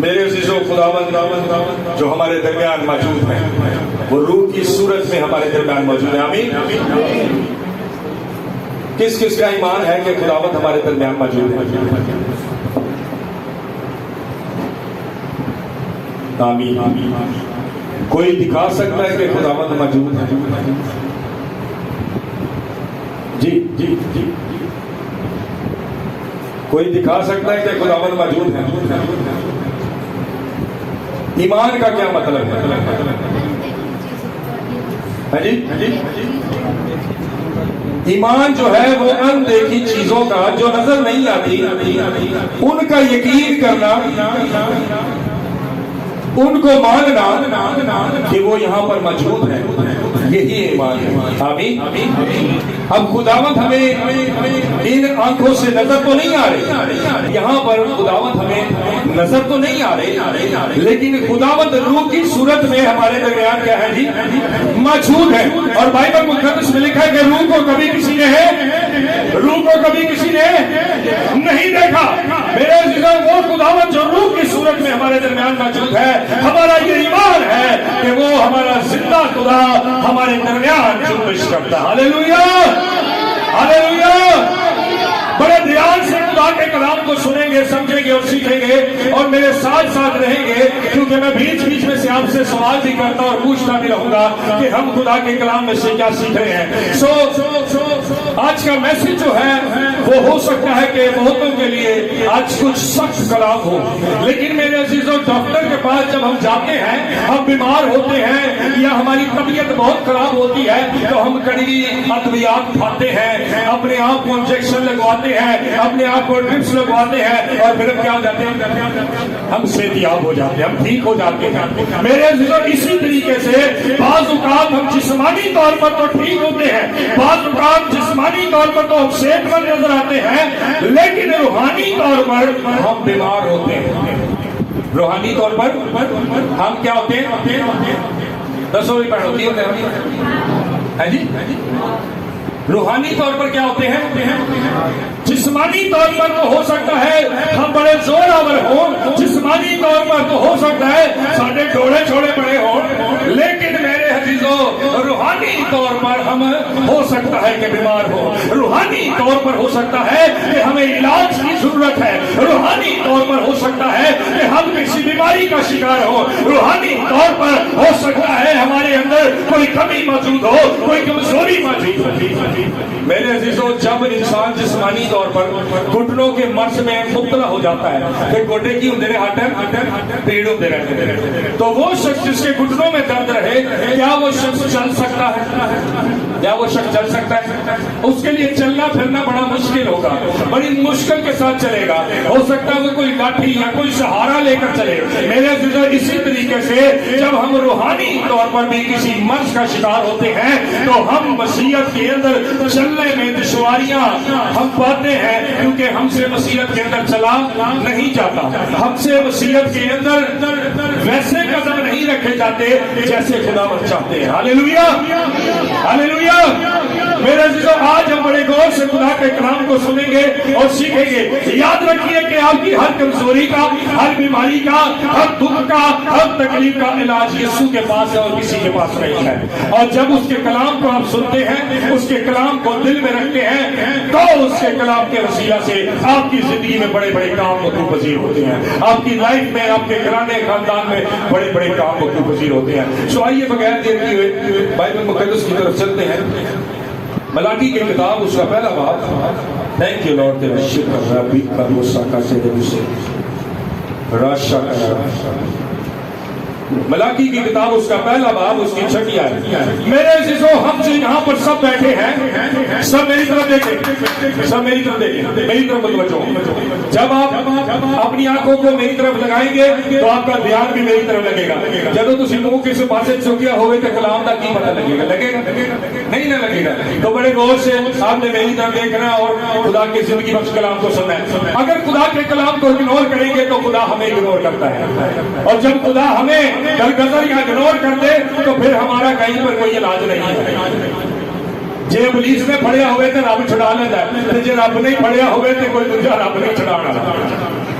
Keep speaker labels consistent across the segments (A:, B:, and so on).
A: میرے عزیزو، خداوند جو ہمارے درمیان موجود ہے وہ روح کی صورت میں ہمارے درمیان موجود ہے. آمین. کس کس کا ایمان ہے کہ خداوند ہمارے درمیان موجود ہے؟ آمین. کوئی دکھا سکتا ہے کہ خداوند موجود ہے؟ جی جی جی کوئی دکھا سکتا ہے کہ خداوند موجود ہے؟ ایمان کا کیا مطلب ہے جی؟ ایمان جو ہے وہ اندیکھی چیزوں کا، جو نظر نہیں آتی ان کا یقین کرنا، ان کو ماننا کہ وہ یہاں پر موجود ہے، یہی ایمان ہے. آمین. اب خداوند ہمیں ان آنکھوں سے نظر تو نہیں آ رہی، یہاں پر خداوند ہمیں نظر تو نہیں آ رہی، لیکن خداوند روح کی صورت میں ہمارے درمیان کیا ہے جی؟ موجود ہے. اور بائبل مقدس میں لکھا ہے کہ روح کو کبھی کسی نے نہیں دیکھا. میرے عزیزوں، وہ خداوند جو روح کی صورت میں ہمارے درمیان موجود ہے، ہمارا یہ ایمان ہے کہ وہ ہمارا زندہ خدا ہمارے درمیان جنبش کرتا ہے. ہاللیلویا ہاللیلویا. بڑے دھیان سے خدا کے کلام کو سنیں گے، سمجھیں گے اور سیکھیں گے، اور میرے ساتھ ساتھ رہیں گے، کیونکہ میں بیچ بیچ میں سے آپ سے سوال بھی کرتا اور پوچھتا بھی رہوں گا کہ ہم خدا کے کلام میں سے کیا سیکھ رہے ہیں. آج کا میسج جو ہے وہ ہو سکتا ہے کہ بہتوں کے لیے آج کچھ سخت کلام ہو، لیکن میرے عزیزوں، ڈاکٹر کے پاس جب ہم جاتے ہیں، ہم بیمار ہوتے ہیں یا ہماری طبیعت بہت خراب ہوتی ہے، تو ہم کڑوی ادویات کھاتے ہیں، اپنے آپ کو انجیکشن لگواتے ہیں، اپنے آپ کو ڈرپس لگواتے ہیں، اور پھر کیا ہو جاتے ہیں؟ ہم صحت یاب ہو جاتے ہیں، ہم ٹھیک ہو جاتے ہیں. میرے عزیزوں، اسی طریقے سے بعض اوقات ہم جسمانی طور پر تو ٹھیک ہوتے ہیں، بعض اوقات جسمانی طور پر تو ہم صحت مند نظر آتے ہیں، لیکن روحانی طور پر ہم بیمار ہوتے ہیں. روحانی طور پر ہم کیا ہوتے ہیں؟ دسو بھی پڑھ ہوتی ہے جی. روحانی طور پر کیا ہوتے ہیں؟ جسمانی طور پر تو ہو سکتا ہے ہم بڑے زور آور ہوں، جسمانی طور پر تو ہو سکتا ہے سارے ڈوڑے چھوڑے پڑے ہوں، لیکن میرے عزیزوں، روحانی طور پر ہم ہو سکتا ہے کہ بیمار ہو، روحانی طور پر ہو سکتا ہے کہ ہمیں علاج کی ضرورت ہے، روحانی طور پر ہو سکتا ہے کہ ہم کسی بیماری کا شکار ہو، روحانی طور پر ہو سکتا ہے ہمارے اندر کوئی کمی موجود ہو، کوئی کمزوری موجود ہو. میرے عزیزوں، جب انسان جسمانی طور پر گھٹنوں کے مرض میں مبتلا ہو جاتا ہے، کہ گوٹے کی ہوتے رہے، پیڑ ہوتے رہتے ہیں، تو وہ شخص جس کے گھٹنوں میں درد رہے، کیا وہ شخص چل سکتا ہے؟ کیا وہ شخص چل سکتا ہے؟ اس کے لیے چلنا پھرنا بڑا مشکل ہوگا، بڑی مشکل کے ساتھ چلے گا. ہو سکتا ہے وہ کوئی لاٹھی یا کوئی سہارا لے کر چلے. میرے عزیزوں، اسی طریقے سے جب ہم روحانی طور پر بھی کسی مرض کا شکار ہوتے ہیں، تو ہم مسیحیت کے اندر چلنے میں دشواریاں ہم پاتے ہیں، کیونکہ ہم سے مسیحیت کے اندر چلا نہیں جاتا، ہم سے مسیحیت کے اندر ویسے قدم نہیں رکھے جاتے جیسے خداوند چاہتے ہیں. ہاللیلویا ہاللیلویا. میرے عزیزوں، آج ہم بڑے غور سے خدا کے کلام کو سنیں گے اور سیکھیں گے. یاد رکھیے کہ آپ کی ہر کمزوری کا، ہر بیماری کا، ہر دکھ کا، ہر تکلیف کا علاج یسوع کے پاس ہے اور کسی کے پاس نہیں ہے. اور جب اس کے کلام کو آپ سنتے ہیں، اس کے کلام کو دل میں رکھتے ہیں، تو اس کے کلام کے وسیلہ سے آپ کی زندگی میں بڑے بڑے کام وقوع پذیر ہوتے ہیں، آپ کی لائف میں، آپ کے گھرانے خاندان میں بڑے بڑے کام وقوع پذیر ہوتے ہیں. سو آئیے بغیر دیر کیے بائبل مقدس کی طرف چلتے ہیں. ملاکی کی کتاب، اس کا پہلا باب. تھینک یو لارڈ تیرا شکر ربی کا دوسا کا سے دوسے راشا کا. ملاکی کی کتاب، اس کا پہلا باب، اس کی 6 آیت. میرے عزیزوں، ہم جو یہاں پر سب بیٹھے ہیں، سب میری طرف دیکھیں، سب میری طرف دیکھیں، میری طرف متوجہ. جب آپ اپنی آنکھوں کو میری طرف لگائیں گے تو آپ کا دھیان بھی میری طرف لگے گا. جب تسی منہ کسی پاسے چوکیا ہوئے تو کلام کا کی پتہ لگے گا؟ لگے گا نہیں؟ نہ لگے گا. تو بڑے غور سے آپ نے میری طرف دیکھنا اور خدا کی زندگی بخش کلام کو سننا ہے. اگر خدا کے کلام کو اگنور کریں گے تو خدا ہمیں اگنور کرتا ہے، اور جب خدا ہمیں درگزر یا اگنور کر دے تو پھر ہمارا کہیں پر کوئی علاج نہیں ہے. جے ابلیس نے پڑھیا ہوئے تو رب چھڑا لیتا ہے، جے رب نہیں پڑھیا ہوئے تو کوئی دوجا رب نہیں چھڑانا.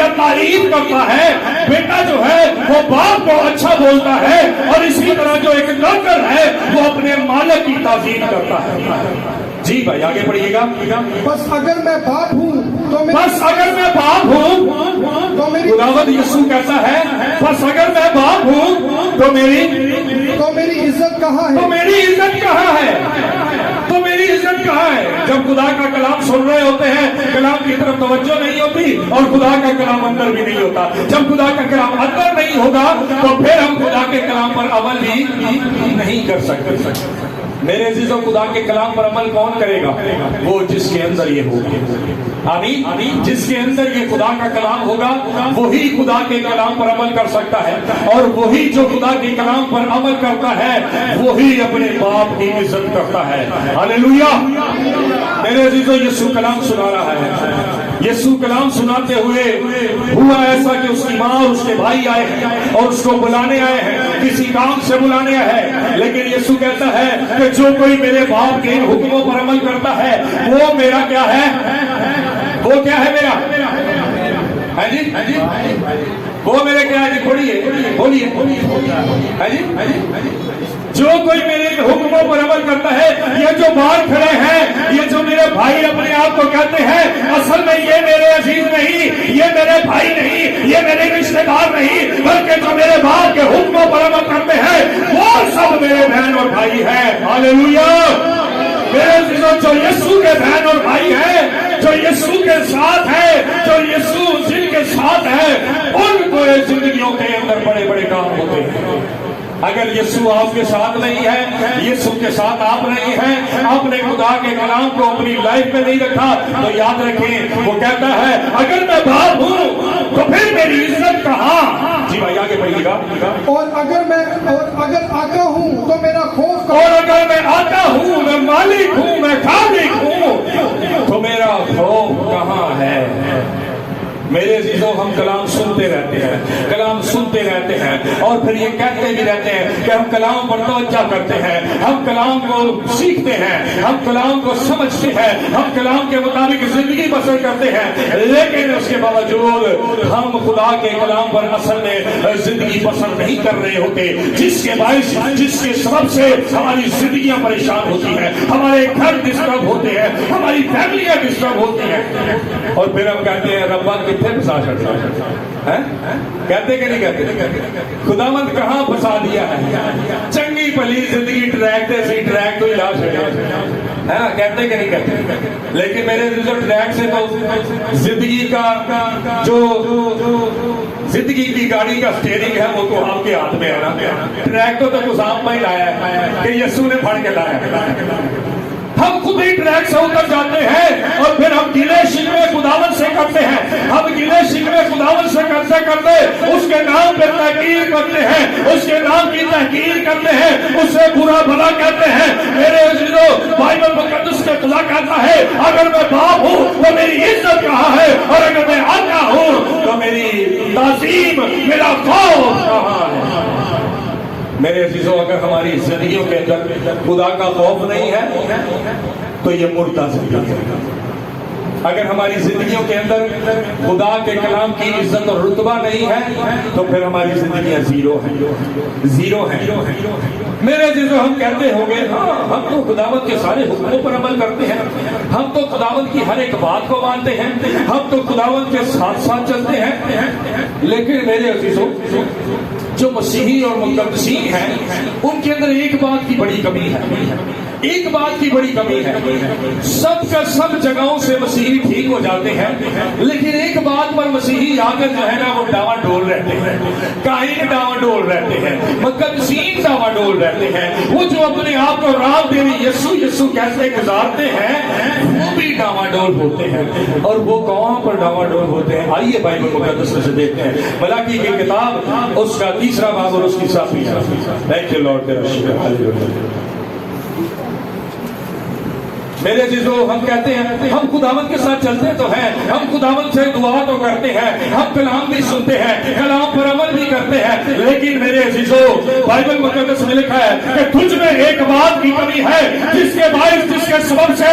A: یا تعریف کرتا ہے، بیٹا جو ہے وہ باپ کو اچھا بولتا ہے، اور اسی طرح جو ایک نوکر ہے وہ اپنے مالک کی تعظیم کرتا ہے۔ جی بھائی آگے پڑھیے گا۔
B: بس اگر میں باپ ہوں تو
A: بس اگر میں باپ ہوں
B: تو میری
A: خداوند یسوع کہتا ہے بس اگر میں باپ ہوں تو میری
B: عزت کہاں ہے؟
A: تو میری عزت کہاں ہے؟ تو میری عزت کہاں ہے؟ جب خدا کا کلام سن رہے ہوتے ہیں، کلام کی طرف توجہ نہیں ہوتی، اور خدا کا کلام اندر بھی نہیں ہوتا۔ جب خدا کا کلام اندر نہیں ہوگا تو پھر ہم خدا کے کلام پر عمل بھی نہیں کر سکتے۔ میرے عزیزوں، خدا کے کلام پر عمل کون کرے گا؟ وہ جس کے اندر یہ ہوگا۔ آمین۔ جس کے اندر یہ خدا کا کلام ہوگا وہی خدا کے کلام پر عمل کر سکتا ہے، اور وہی جو خدا کے کلام پر عمل کرتا ہے وہی اپنے باپ کی عزت کرتا ہے۔ ہاللیلویا۔ میرے عزیزوں، یسوع کلام سنا رہا ہے۔ یسوع کلام سناتے ہوئے ہوا ایسا کہ اس کی ماں اور اس کے بھائی آئے ہیں اور اس کو بلانے آئے ہیں، کسی کام سے بلانے آئے ہیں، لیکن یسوع کہتا ہے کہ جو کوئی میرے باپ کے حکموں پر عمل کرتا ہے وہ میرا کیا ہے؟ وہ کیا ہے میرا؟ ہے جی؟ وہ میرے کیا ہے؟ جی بولیے۔ ہے جی؟ جو کوئی میرے حکموں پر عمل کرتا ہے، یہ جو باہر کھڑے ہیں، یہ جو میرے بھائی اپنے آپ کو کہتے ہیں، اصل میں یہ میرے عزیز نہیں، یہ میرے بھائی نہیں، یہ میرے رشتے دار نہیں، بلکہ جو میرے باپ کے حکموں پر عمل کرتے ہیں وہ سب میرے بہن اور بھائی ہیں۔ ہاللیلویا۔ میرے عزیزوں، جو یسوع کے بہن اور بھائی ہیں، جو یسوع کے ساتھ ہے، جو یسوع جن کے ساتھ ہے، ان کو زندگیوں کے اندر بڑے بڑے کام ہوتے ہیں۔ اگر یسوع آپ کے ساتھ نہیں ہے، یسوع کے ساتھ آپ نہیں ہیں، آپ نے خدا کے کلام کو اپنی لائف میں نہیں رکھا، تو یاد رکھیں وہ کہتا ہے اگر میں باپ ہوں تو پھر میری عزت کہاں؟ جی بھائی آگے پڑھیے گا۔
B: اور اگر آقا ہوں تو میرا خوف کہاں؟
A: اور اگر میں آقا ہوں، میں مالک ہوں، میں خالق ہوں، تو میرا خوف کہاں ہے؟ میرے عزیزوں، ہم کلام سنتے رہتے ہیں، کلام سنتے رہتے ہیں، اور پھر یہ کہتے بھی رہتے ہیں کہ ہم کلام پر توجہ کرتے ہیں، ہم کلام کو سیکھتے ہیں، ہم کلام کو سمجھتے ہیں، ہم کلام کے مطابق زندگی بسر کرتے ہیں، لیکن اس کے باوجود ہم خدا کے کلام پر اصل میں زندگی بسر نہیں کر رہے ہوتے، جس کے باعث، جس کے سبب سے ہماری زندگیاں پریشان ہوتی ہیں، ہمارے گھر ڈسٹرب ہوتے ہیں، ہماری فیملیاں ڈسٹرب ہوتی ہیں، اور پھر ہم کہتے ہیں ربا کتنے پھنسا چھڑتا ہے؟ کہتے کہ نہیں کہتے؟ خداوند کہاں پھنسا دیا ہے؟ چنگی بھلی زندگی ٹریک تے سی ٹریک تو ہلا چھڑیا ہے نا، کہتے کہ نہیں کہتے؟ لیکن میرے جو ٹریک سے تو زندگی کا جو زندگی کی گاڑی کا سٹیئرنگ ہے وہ تو آپ کے ہاتھ میں ہے نا۔ ٹریک تو کچھ آپ میں ہی لایا ہے کہ یسوع نے پھڑ کے لایا۔ ہم خود ہی ٹریک سے اتر جاتے ہیں اور پھر ہم گلے شکوے خداوند سے کرتے ہیں، ہم گلے شکوے خداوند سے کرتے کرتے اس کے نام پہ تحقیر کرتے ہیں، اس کے نام کی تحقیر کرتے ہیں، اس سے برا بھلا کہتے ہیں۔ میرے عزیزوں، بائبل مقدس میں خدا کہتا ہے اگر میں باپ ہوں تو میری عزت کہاں ہے، اور اگر میں آقا ہوں تو میری تعظیم، میرا خوف کہاں ہے؟ میرے عزیزوں، اگر ہماری زندگیوں کے اندر خدا کا خوف نہیں ہے تو یہ مردہ زندگی ہے۔ اگر ہماری زندگیوں کے اندر خدا کے کلام کی عزت اور رتبہ نہیں ہے تو پھر ہماری زندگیاں زیرو ہیں۔ میرے عزیزوں، ہم کہتے ہوں گے ہاں ہم تو خداوند کے سارے حکموں پر عمل کرتے ہیں، ہم تو خداوند کی ہر ایک بات کو مانتے ہیں، ہم تو خداوند کے ساتھ ساتھ چلتے ہیں، لیکن میرے عزیزوں، جو مسیحی اور مقدسین ہیں ان کے اندر ایک بات کی بڑی کمی ہے، ایک بات کی بڑی کمی ہے۔ سب کا سب جگہوں سے مسیحی ٹھیک ہو جاتے ہیں، لیکن ایک بات پر مسیحی آ کر جو ہے نا وہ ڈاواں ڈول رہتے ہیں، کاہن ڈاواں ڈول رہتے ہیں، مقدسین ڈاواں ڈول رہتے ہیں، وہ جو اپنے آپ کو رام دیوی یسوع یسوع کیسے گزارتے ہیں وہ بھی ڈاواں ڈول ہوتے ہیں۔ اور وہ کہاں پر ڈاواں ڈول ہوتے ہیں؟ آئیے بائبل مقدس میں سے دیکھتے ہیں، ملاکی کی کتاب اس کا 3 باب اور اس کی 7ویں۔ تھینک یو لارڈ تیرا شکر۔ ہاللیلویا۔ میرے عزیزوں، ہم کہتے ہیں ہم خداوند کے ساتھ چلتے تو ہیں، ہم خداوند سے دعا تو کرتے ہیں، ہم کلام بھی سنتے ہیں، کلام پر عمل بھی کرتے ہیں، لیکن میرے عزیزوں، بائبل مقدس میں لکھا ہے کہ تجھ میں ایک بات کی کمی ہے جس کے باعث، جس کے سبب سے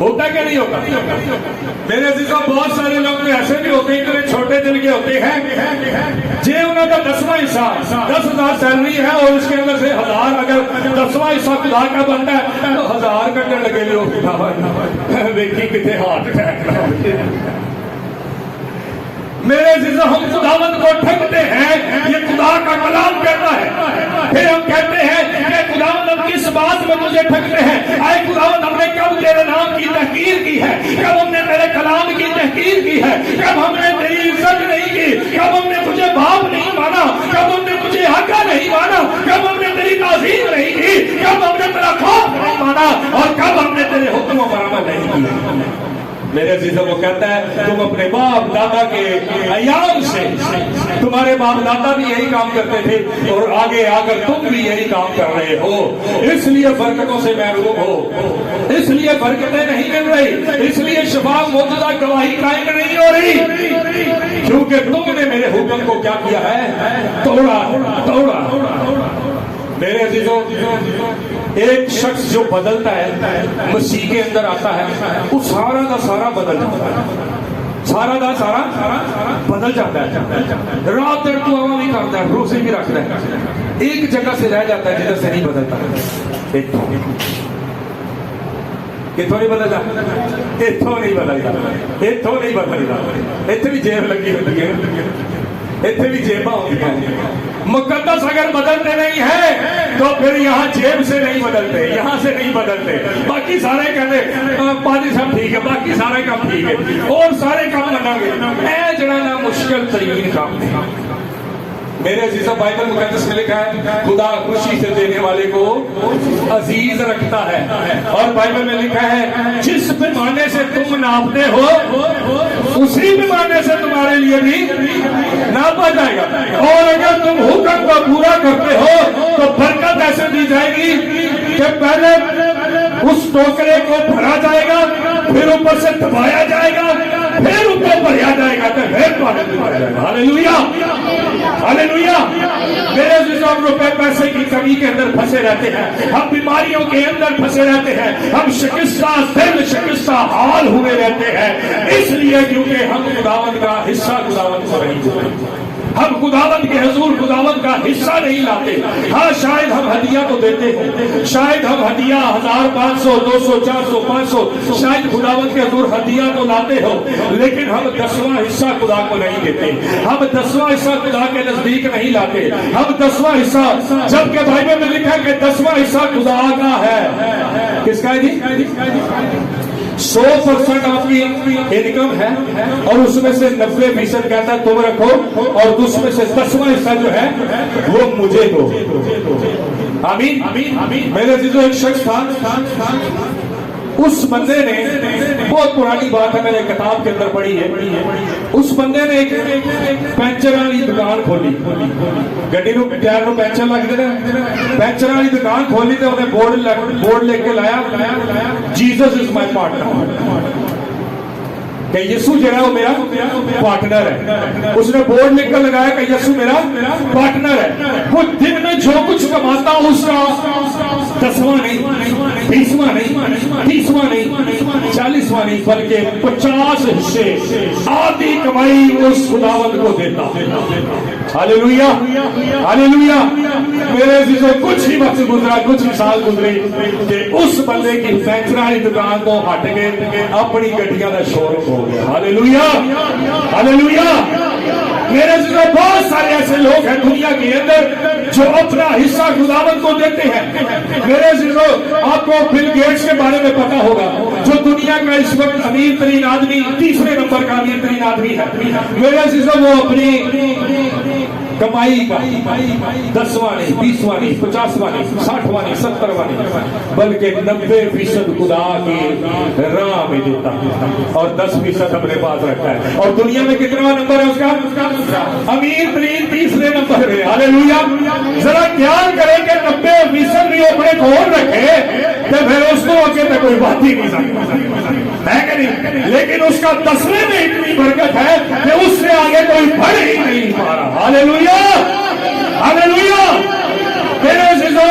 A: ہوتا کہ نہیں ہوتا؟ میرے عزیزوں بہت سارے لوگ تو ایسے بھی ہوتے ہیں اتنے چھوٹے دل کے ہوتے ہیں جی انہوں کا 10واں حصہ 10,000 سیلری ہے اور اس کے اندر سے 1,000 اگر 10واں حصہ خدا کا بنتا ہے تو 1,000 کٹنے لگے لوگ دیکھی کتنے ہارٹ اٹیک. میرے عزیزوں ہم خداوند کو ٹھگتے ہیں یہ خدا کا کلام کہتا ہے. پھر ہم کہتے ہیں کہ خداوند ہم کس بات میں مجھے ٹھگتے ہیں؟ اے خداوند ہم نے کب تیرے نام کی تحقیر کی ہے؟ کب ہم نے تیرے کلام کی تحقیر کی ہے؟ کب ہم نے تیری عزت نہیں کی؟ کب ہم نے تجھے باپ نہیں مانا؟ کب ہم نے تجھے حقا نہیں مانا؟ کب ہم نے تیری تعظیم نہیں کی؟ کب ہم نے تیرا خوف نہیں مانا؟ اور کب ہم نے تیرے حکموں پر عمل نہیں کیا؟ میرے عزیزوں وہ کہتا ہے تم اپنے باپ دادا کے ایام سے تمہارے باپ دادا بھی یہی کام کرتے تھے اور آگے آ کر تم بھی یہی کام کر رہے ہو. اس لیے برکتوں سے محروم ہو, اس لیے برکتیں نہیں مل رہی, اس لیے شفا موجودہ گواہی قائم نہیں ہو رہی کیونکہ تم نے میرے حکم کو کیا کیا ہے؟ توڑا. میرے عزیزوں ایک شخص جو بدلتا ہے مسیح کے اندر آتا ہے وہ سارا کا سارا بدل جاتا ہے, سارا کا سارا بدل جاتا ہے. رات دن تو عمل نہیں کرتا ہے, روزے بھی رکھتا ہے, ایک جگہ سے رہ جاتا ہے جدھر سے نہیں بدلتا. کتوں نہیں بدلتا, اتوں نہیں بدلتا, اتنے بھی جیب لگی ہوتی ہے, اتنے بھی جیباں ہوتی ہیں. مقدس اگر بدلتے نہیں ہیں تو پھر یہاں جیب سے نہیں بدلتے, یہاں سے نہیں بدلتے. باقی سارے کہتے پادری صاحب ٹھیک ہے, باقی سارے کام ٹھیک ہے اور سارے کام منا گے. اے جڑا نا مشکل ترین کام نہیں. میرے عزیزوں بائبل مقدس میں لکھا ہے خدا خوشی سے دینے والے کو عزیز رکھتا ہے. اور بائبل میں لکھا ہے جس پیمانے سے تم ناپتے ہو اسی پیمانے سے تمہارے لیے بھی ناپا جائے گا. اور اگر تم حکم کو پورا کرتے ہو تو برکت ایسے دی جائے گی کہ پہلے اس ٹوکرے کو بھرا جائے گا, پھر اوپر سے دبایا جائے گا, پھر اوپر بھریا جائے گا, تو پھر پانی دیا جائے گا. ہاللیلویا, ہاللیلویا. میرے عزیزوں ہم روپے پیسے کی کمی کے اندر پھنسے رہتے ہیں, ہم بیماریوں کے اندر پھنسے رہتے ہیں, ہم شکستہ دل شکستہ حال ہوئے رہتے ہیں. اس لیے کیونکہ ہم خداوند کا حصہ خداوند کو نہیں دیتے, ہم خداوند کے حضور خداوند کا حصہ نہیں لاتے. ہاں شاید ہم ہدیہ تو دیتے ہیں, شاید ہم ہدیہ 1,000 500 200 400 500 شاید خداوند کے حضور ہدیہ تو لاتے ہو, لیکن ہم 10واں حصہ خدا کو نہیں دیتے, ہم 10واں حصہ خدا کے نزدیک نہیں لاتے. ہم 10واں حصہ, جبکہ بائبل میں لکھا ہے کہ 10واں حصہ خدا کا ہے. کس کا ہے جی؟ 100% آپ کی انکم ہے اور اس میں سے 90% کہتا ہے تم رکھو اور اس میں سے 10واں حصہ جو ہے وہ مجھے دو. آمین. میرے عزیزوں ایک شخص تھا, اس بندے نے, بہت پرانی بات ہے, میں نے کتاب کے اندر پڑھی ہے, اس بندے نے ایک پینچر والی دکان کھولی, گڈی نو ٹائر نو پینچر لگ دے, پینچر والی دکان کھولی تو انہیں بورڈ لے کے لایا جیزس از مائی پارٹنر, کہ یسو جو ہے وہ میرا پارٹنر ہے. اس نے بورڈ لکھ کر لگایا کہ یسو میرا پارٹنر ہے. وہ دن میں جو کچھ کماتا اس کا 10واں نہیں, 20واں نہیں, 30واں نہیں, 40واں نہیں, بلکہ 50 حصے آدھی کمائی اس خداوند کو دیتا. ہاللیلویا, ہاللیلویا. میرے عزیزوں کچھ ہی وقت گزرا, کچھ ہی سال گزرے کہ اس بندے کی پینچر والی دکان کو ہٹ کے اپنی گڈیاں کا شو روم ہو گیا. ہاللیلویا, ہاللیلویا. میرے عزیزوں بہت سارے ایسے لوگ ہیں دنیا کے اندر جو اپنا حصہ خداوند کو دیتے ہیں. میرے عزیزوں آپ کو بل گیٹس کے بارے میں پتا ہوگا, جو دنیا کا اس وقت امیر ترین آدمی, تیسرے نمبر کا امیر ترین آدمی ہے. میرے عزیزوں وہ اپنی کمائی کا 10واں نہیں, 20واں نہیں, 50واں نہیں, 60واں نہیں, 70واں نہیں, بلکہ 90% خدا کی راہ میں دیتا اور 10% اپنے پاس رکھتا ہے. اور دنیا میں کتنا نمبر ہے اس کا؟ امیر ترین تیسرے نمبر ہے. ہاللیلویا. ذرا خیال کرے کہ 90% بھی اپنے کھول رکھے تو پھر اس کو آگے تک کوئی بات ہی نہیں سکتا ہے کہ نہیں, لیکن اس کا 10ویں میں اتنی برکت ہے کہ اس سے آگے کوئی بڑھ ہی نہیں پا رہا. ہاللیلویا, ہاللیلویا. میرے عزیزوں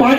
A: 5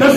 A: 10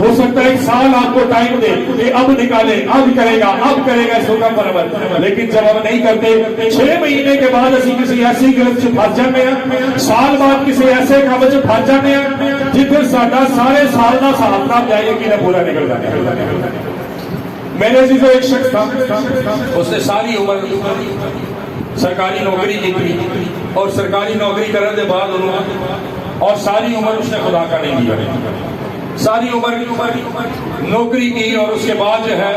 A: ہو سکتا ہے ایک سال آپ کو ٹائم دے کہ اب نکالے، اب کرے گا اس حکم پر عمل، لیکن جب ہم نہیں کرتے 6 مہینے کے بعد اسی کسی ایسی گرفت سے پھنس جانے ہیں، سال بعد کسی ایسے کام سے پھنس جانے ہیں جتنے ساڈا سارے سال کا ساتھ نہ جائے کہ نہ پورا نکل جانے۔ میرے عزیزو ایک شخص تھا، اس نے ساری عمر سرکاری نوکری کی تھی اور سرکاری نوکری کرنے کے بعد اور ساری عمر اس نے خدا کا نہیں دیا، ساری عمر نوکری کی، اور اس کے بعد جو ہے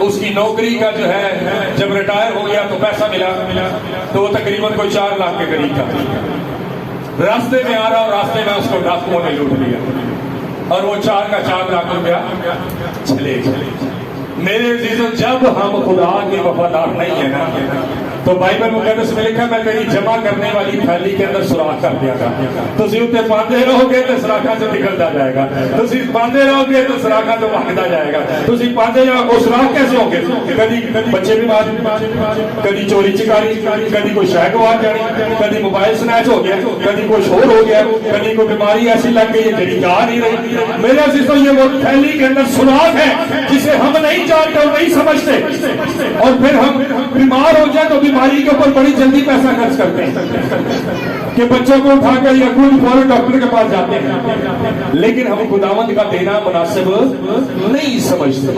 A: اس کی نوکری کا جو ہے جب ریٹائر ہو گیا تو پیسہ ملا تو وہ تقریباً کوئی 4 لاکھ کے قریب تھا۔ راستے میں آ رہا اور راستے میں اس کو ڈاکوؤں نے لوٹ لیا اور وہ 4 لاکھ روپیہ چلے گئے۔ میرے عزیزو جب ہم خدا کے وفادار نہیں ہیں نا تو بائبل مقدس میں لکھا میں تیری جمع کرنے والی تھیلی کے اندر سوراخ کر دیا گا، تسی اتنے پاندے رہو گے تو سوراخاں سے نکلتا جائے گا، تسی پاندے رہو گے تو سوراخاں سے بھاگتا جائے گا، تسی پاندے جاؤ وہ سوراخ کیسے ہوں گے؟ کبھی بچے بیمار، کبھی چوری چکاری، کبھی کوئی شے گوا جانی، کبھی موبائل سنیچ ہو گیا، کبھی کوئی شور ہو گیا، کبھی کوئی بیماری ایسی لگ گئی ہے جڑی جا نہیں رہی۔ میرے عزیزو یہ وہ تھیلی کے اندر سوراخ ہے جسے ہم نہیں جانتے اور نہیں سمجھتے، اور پھر ہم بیمار ہو جائے تو بیماری کے اوپر بڑی جلدی پیسہ خرچ کرتے ہیں کہ بچوں کو اٹھا کر یا خود فوراً ڈاکٹر کے پاس جاتے ہیں، لیکن ہم خداوند کا دینا مناسب نہیں سمجھتے۔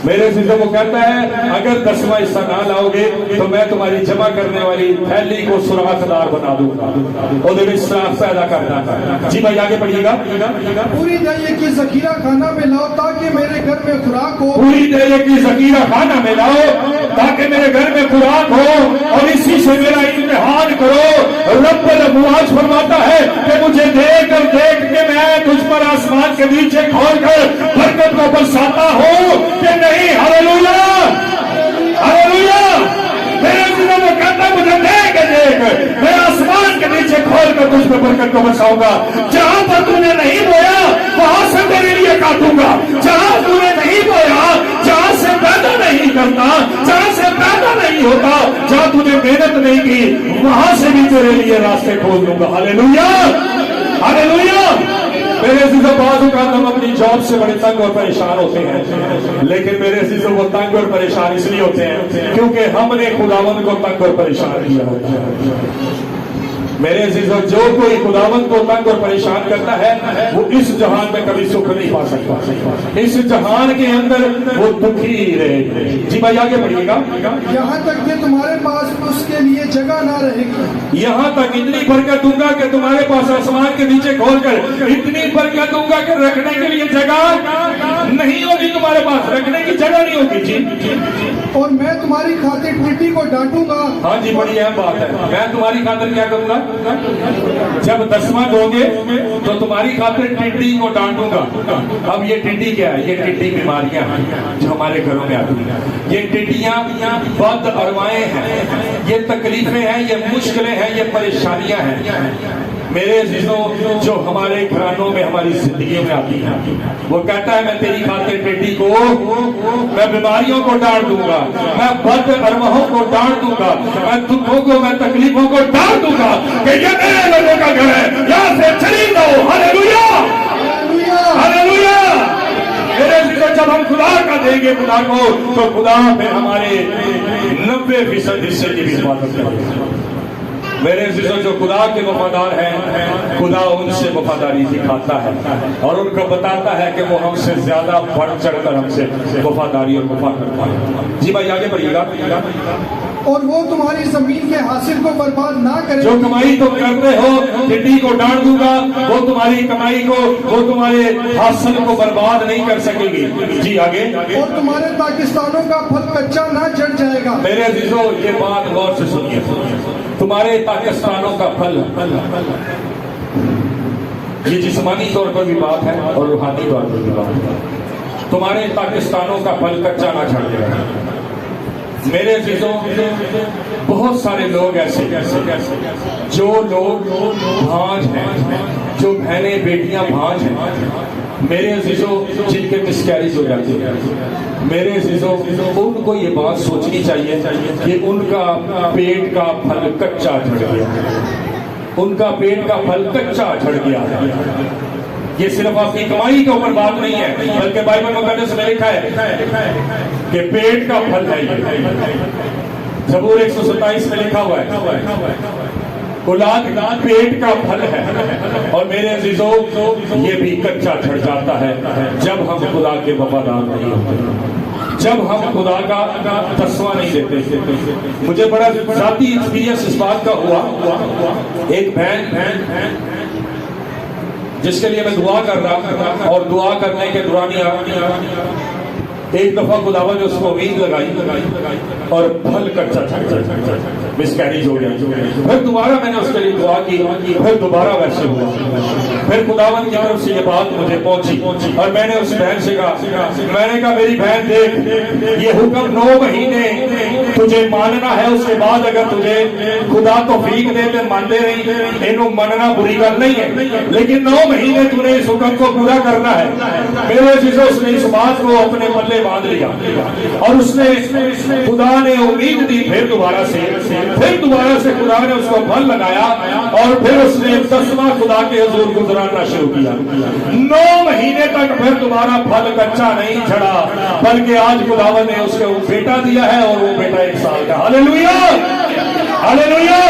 A: میرے عزیزوں کو کہتا ہے اگر 10واں حصہ نہ لاؤ گے تو میں تمہاری جمع کرنے والی تھیلی کو سوراخ دار بنا دوں گا، اور سوراخ پیدا کرنا ہے۔ جی بھائی آگے پڑھیے گا۔
B: پوری دہیے کی ذخیرہ خانہ میں لاؤ تاکہ میرے گھر میں خوراک ہو،
A: پوری دہیے کی ذخیرہ خانہ میں لاؤ تاکہ میرے گھر میں خوراک ہو، اور اسی سے میرا امتحان کرو۔ رب الامواج فرماتا ہے کہ مجھے دیکھ کے میں تجھ پر آسمان کے نیچے کھول کر برکت کو برساتا ہوں کہ نہیں؟ ہاللیلویا ہاللیلویا۔ میرے دلوں میں کہتا مجھے دیکھ میں آسمان کے نیچے کھول کر تجھ پر برکت کو برساؤں گا۔ جہاں پر تو نے نہیں بویا وہاں سے تیرے لیے کاٹوں گا، جہاں تو نے نہیں بویا، جہاں سے پیدا نہیں کرتا، جہاں سے پیدا نہیں ہوتا، جہاں تو نے محنت نہیں کی وہاں سے بھی تیرے لیے راستے کھول دوں گا۔ ہاللیلویا ہاللیلویا۔ میرے عزیزوں بعض اوقات ہم اپنی جاب سے بڑے تنگ اور پریشان ہوتے ہیں، لیکن میرے عزیزوں وہ تنگ اور پریشان اس لیے ہوتے ہیں کیونکہ ہم نے خداوند کو تنگ اور پریشان کیا ہوتا ہے۔ میرے عزیزوں جو کوئی خداوند کو تنگ اور پریشان کرتا ہے وہ اس جہان میں کبھی سکھ نہیں پا سکتا، اس جہان کے اندر وہ دکھی رہے گا۔ جی بھائی آگے پڑھیے گا۔
B: یہاں تک کہ تمہارے پاس اس کے لیے جگہ نہ رہے گی،
A: یہاں تک اتنی برکت دوں گا کہ تمہارے پاس آسمان کے نیچے کھول کر اتنی برکت دوں گا کہ رکھنے کے لیے جگہ نہیں ہوگی، تمہارے پاس رکھنے کی جگہ نہیں ہوگی۔ جی
B: اور میں تمہاری خاطر ٹڈی کو ڈانٹوں گا۔
A: ہاں جی بڑی اہم بات ہے، میں تمہاری خاطر کیا کروں گا؟ جب 10واں دو گے تو تمہاری خاطر ٹڈی کو ڈانٹوں گا۔ اب یہ ٹڈی کیا ہے؟ یہ ٹڈی بیماریاں ہیں جو ہمارے گھروں میں آتی ہیں، یہ ٹڈیاں بد اروائیں ہیں، یہ تکلیفیں ہیں، یہ مشکلیں ہیں، یہ پریشانیاں ہیں میرے عزیزوں جو ہمارے گھرانوں میں ہماری زندگیوں میں آتی ہیں۔ وہ کہتا ہے میں تیری خاطر ٹڈی کو، میں بیماریوں کو ڈانٹ دوں گا، میں بد ارواحوں کو ڈانٹ دوں گا، میں دکھوں کو، میں تکلیفوں کو ڈانٹ دوں گا کہ یہ میرے لوگوں کا گھر ہے، یہاں سے چلی جاؤ۔ ہاللیلویا ہاللیلویا۔ میرے عزیزوں جب ہم خدا کا دیں گے خدا کو تو خدا پھر ہمارے 90% حصے کی بھی حفاظت کرے گا۔ میرے عزیزوں جو خدا کے وفادار ہیں خدا ان سے وفاداری دکھاتا ہے اور ان کو بتاتا ہے کہ وہ ہم سے زیادہ بڑھ چڑھ کر ہم سے وفاداری اور وفا کرتا ہے۔ جی بھائی آگے پڑھیے گا۔
B: اور وہ تمہاری زمین کے حاصل کو برباد نہ کرے،
A: جو کمائی تم کرتے ہو ٹڈی کو ڈانٹ دوں گا، وہ تمہاری کمائی کو، وہ تمہارے حاصل کو برباد نہیں کر سکے گی۔ جی آگے۔
B: اور تمہارے پاکستانوں کا پھل کچا نہ چڑھ جائے گا۔
A: میرے عزیزوں یہ بات غور سے سنیے، تمہارے پاکستانوں کا پھل، یہ جسمانی طور پر بھی بات ہے اور روحانی طور پر بھی بات ہے، تمہارے پاکستانوں کا پھل کچا نہ چڑھ جائے گا۔ میرے عزیزوں بہت سارے لوگ ایسے جو لوگ بھانج ہیں، جو بہنیں بیٹیاں بھانج ہیں، میرے عزیزوں جن کے مسکیریج ہو جاتے ہیں، میرے عزیزوں ان کو یہ بات سوچنی چاہیے کہ ان کا پیٹ کا پھل کچا جھڑ گیا، ان کا پیٹ کا پھل کچا جھڑ گیا ہے۔ یہ صرف آپ کی کمائی کے اوپر بات نہیں ہے، بلکہ بائبل مقدس میں لکھا ہے کہ پیٹ کا پھل ہے یہ۔ زبور 127 میں لکھا ہوا ہے اولاد پیٹ کا پھل ہے، اور میرے عزیزوں یہ بھی کچا جھڑ جاتا ہے جب ہم خدا کے وفادار نہیں ہوتے، جب ہم خدا کا تسمہ نہیں دیتے۔ مجھے بڑا ذاتی ایکسپیرینس اس بات کا ہوا، ایک بہن جس کے لیے میں دعا کر رہا اور دعا کرنے کے دوران ایک دفعہ خداوند نے اس کو امید لگائی اور پھل کچا مس کیریج ہو گیا، پھر دوبارہ میں نے اس کے لیے دعا کی، پھر دوبارہ ویسے ہوا، پھر خداوند کی طرف سے یہ بات مجھے پہنچی اور میں نے اس بہن سے کہا، میں نے کہا میری بہن دیکھ، یہ حکم 9 مہینے تجھے ماننا ہے، اس کے بعد اگر تجھے خدا توفیق دے تو مانتے نہیں، انہوں مننا بری گل نہیں ہے، لیکن 9 مہینے تو نے اس حکم کو پورا کرنا ہے۔ میرے عزیزوں اس نے اس بات کو اپنے پلے باندھ لیا اور اس نے خدا نے امید دی، پھر دوبارہ سے خدا نے اس کو پھل لگایا اور پھر اس نے تسمہ خدا کے حضور گزارنا شروع کیا۔ 9 مہینے تک پھر دوبارہ پھل کچا نہیں جھڑا، بلکہ آج خداوند نے اس کو بیٹا دیا ہے اور وہ بیٹا 1 سال کا۔ ہاللیلویہ ہاللیلویہ۔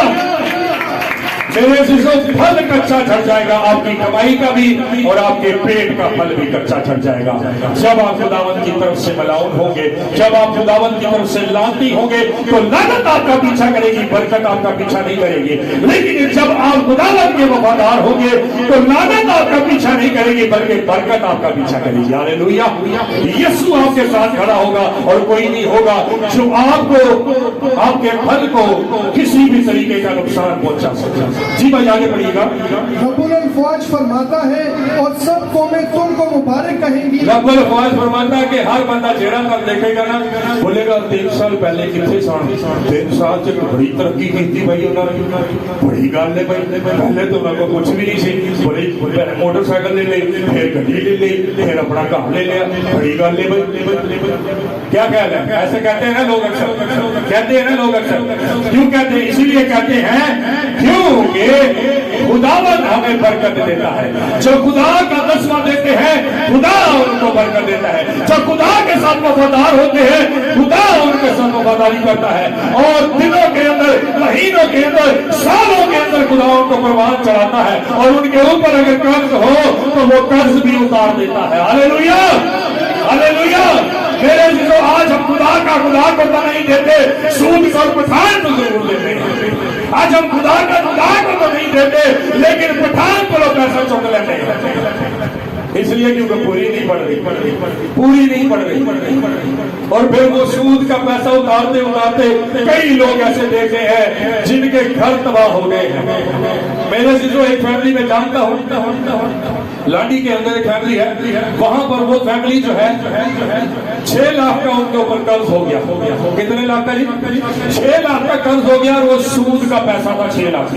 A: میرے عزیزوں پھل کچا جھڑ جائے گا، آپ کی کمائی کا بھی اور آپ کے پیٹ کا پھل بھی کچا جھڑ جائے گا جب آپ خداوند کی طرف سے ملاؤن ہوں گے، جب آپ خداوند کی طرف سے لانتی ہوں گے تو لعنت آپ کا پیچھا کرے گی، برکت آپ کا پیچھا نہیں کرے گی، لیکن جب آپ خداوند کے وفادار ہوں گے تو لعنت آپ کا پیچھا نہیں کرے گی بلکہ برکت آپ کا پیچھا کرے گی۔ ہاللیلویہ۔ یسوع آپ کے ساتھ کھڑا ہوگا اور کوئی نہیں ہوگا جو آپ کو آپ کے پھل کو کسی بھی طریقے کا نقصان پہنچا سکے۔ جی بھائی آگے پڑھیے گا۔
B: رب الافواج فرماتا ہے اور سب قومیں تم کو مبارک کہیں گی۔
A: رب الافواج فرماتا ہے کہ ہر بندہ جیڑا تک دیکھے گا نا بولے گا 3 سال پہلے کتنے سان 3 سال سے بڑی ترقی کی بھائی انہوں نے، بڑی گل ہے بھائی، پہلے تو انہوں کو کچھ بھی نہیں سی، بڑی موٹر سائیکل لے لی، پھر گڈی لے لی، پھر اپنا گھر لے لیا، بڑی گل ہے بھائی۔ کیا کہہ رہے ہیں؟ ایسے کہتے ہیں نا لوگ اکثر، کہتے ہیں نا لوگ اکثر، کیوں کہتے ہیں؟ اسی لیے کہتے ہیں کیونکہ خداوند ہمیں برکت دیتا ہے، جو خدا کا تسمہ دیتے ہیں خدا ان کو برکت دیتا ہے، جو خدا کے ساتھ وفادار ہوتے ہیں خدا ان کے ساتھ وفاداری کرتا ہے، اور دنوں کے اندر، مہینوں کے اندر، سالوں کے اندر خدا ان کو پروان چڑھاتا ہے، اور ان کے اوپر اگر قرض ہو تو وہ قرض بھی اتار دیتا ہے۔ ہاللیلویہ ہاللیلویہ۔ میرے عزیزوں آج ہم خدا کو تو نہیں دیتے، سود اور پٹھان تو ضرور دیتے ہیں۔ آج ہم خدا کو تو نہیں دیتے لیکن پٹھان کو لوگ پیسہ چک لیتے ہیں، اس لیے کیونکہ پوری نہیں پڑ رہی، اور پھر وہ سود کا پیسہ اتارتے اتارتے کئی لوگ ایسے دیکھے ہیں جن کے گھر تباہ ہو گئے ہیں۔ میرے عزیزوں ایک فیملی میں جانتا ہوں، لانڈی کے اندر ایک فیملی ہے، وہاں پر وہ فیملی جو ہے 6 لاکھ کا ان کے اوپر قرض ہو گیا۔ کتنے لاکھ کا جی؟ 6 لاکھ کا قرض ہو گیا، اور وہ سود کا پیسہ تھا 6 لاکھ۔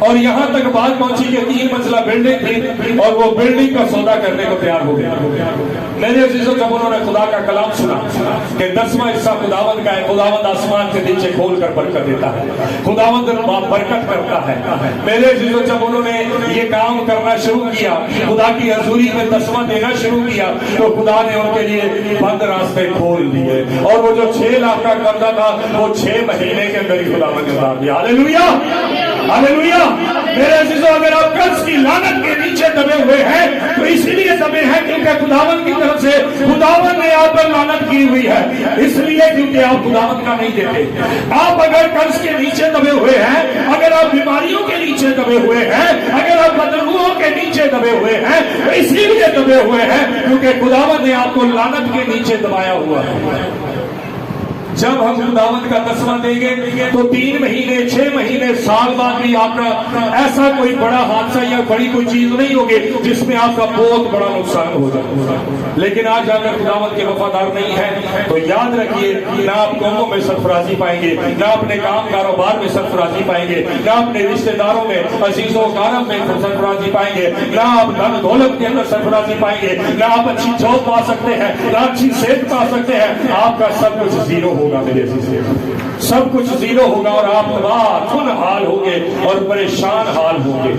A: اور یہاں تک بات پہنچی کہ 3 منزلہ بلڈنگ تھی اور وہ بلڈنگ کا سودا کرنے کو تیار ہو گیا۔ میرے عزیزوں جب انہوں نے خدا کا کلام سنا کہ 10واں حصہ خداوند کا ہے، خداوند آسمان کے نیچے کھول کر برکت دیتا ہے، خداوند برکت کرتا ہے، میرے عزیزوں جب انہوں نے یہ کام کرنا شروع کیا، خدا کی حضوری میں 10واں دینا شروع کیا، تو خدا نے ان کے لیے بند راستے کھول دیے، اور وہ جو 6 لاکھ کا قرضہ تھا وہ 6 مہینے کے اندر ہی خداوند نے اتار دیا۔ ہاللیلویہ ہاللیلویہ۔ میرے عزیزوں اگر آپ قرض کی لعنت کے نیچے دبے ہوئے ہیں تو اسی لیے دبے ہیں کیونکہ خداوند کی طرف سے خداوند نے آپ پر لعنت کی ہوئی ہے، اس لیے کیونکہ آپ خداوند کا نہیں دیتے۔ آپ اگر قرض کے نیچے دبے ہوئے ہیں، اگر آپ بیماریوں کے نیچے دبے ہوئے ہیں، اگر آپ بدبوؤں کے نیچے دبے ہوئے ہیں تو اسی لیے دبے ہوئے ہیں کیونکہ خداوند نے آپ کو لعنت کے نیچے دبایا ہوا ہے۔ جب ہم خداوند کا تسمہ دیں گے تو 3 مہینے 6 مہینے سال بعد بھی آپ کا ایسا کوئی بڑا حادثہ یا بڑی کوئی چیز نہیں ہوگی جس میں آپ کا بہت بڑا نقصان ہو جائے۔ لیکن آج اگر خداوند کے وفادار نہیں ہے تو یاد رکھیے نہ آپ قوموں میں سرفرازی پائیں گے، نہ اپنے کام کاروبار میں سرفرازی پائیں گے، نہ اپنے رشتہ داروں میں عزیز و کارم میں سرفرازی پائیں گے، نہ آپ دھن دولت کے اندر سرفرازی پائیں گے، نہ آپ اچھی جاب پا سکتے ہیں، نہ اچھی صحت پا سکتے ہیں، آپ کا سب کچھ زیرو ہو ہوگا میرے عزیز، سب کچھ زیرو ہوگا اور آپ تباہ کن حال ہوگے اور پریشان حال ہوں گے،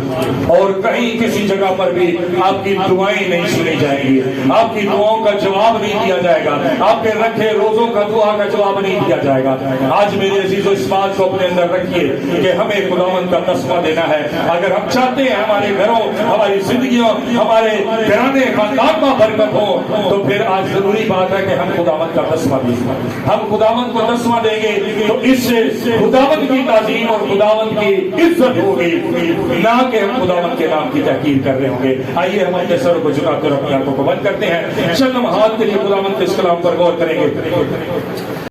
A: اور کہیں کسی جگہ پر بھی آپ کی دعائیں نہیں سنی جائیں گی، آپ کی دعاؤں کا جواب نہیں دیا جائے گا، آپ کے رکھے روزوں کا دعا کا جواب نہیں دیا جائے گا۔ آج میرے عزیزو اس بات کو اپنے اندر رکھیے کہ ہمیں خداوند کا تسمہ دینا ہے۔ اگر ہم چاہتے ہیں ہمارے گھروں، ہماری زندگیوں، ہمارے گھرانے خاندان میں برکت ہو، تو پھر آج ضروری بات ہے کہ ہم خداوند کا تسمہ دیں۔ ہم خداوند کو تسمہ دیں گے تو اس سے خداوند کی تعظیم اور خداوند کی عزت ہوگی، نہ کہ ہم خداوند کے نام کی تحقیر کر رہے ہوں گے۔ آئیے ہم اپنے سروں کو جھکا کر اپنی آنکھوں کو بند کرتے ہیں، چند لمحات کے لیے خداوند کے اس کلام پر غور کریں گے۔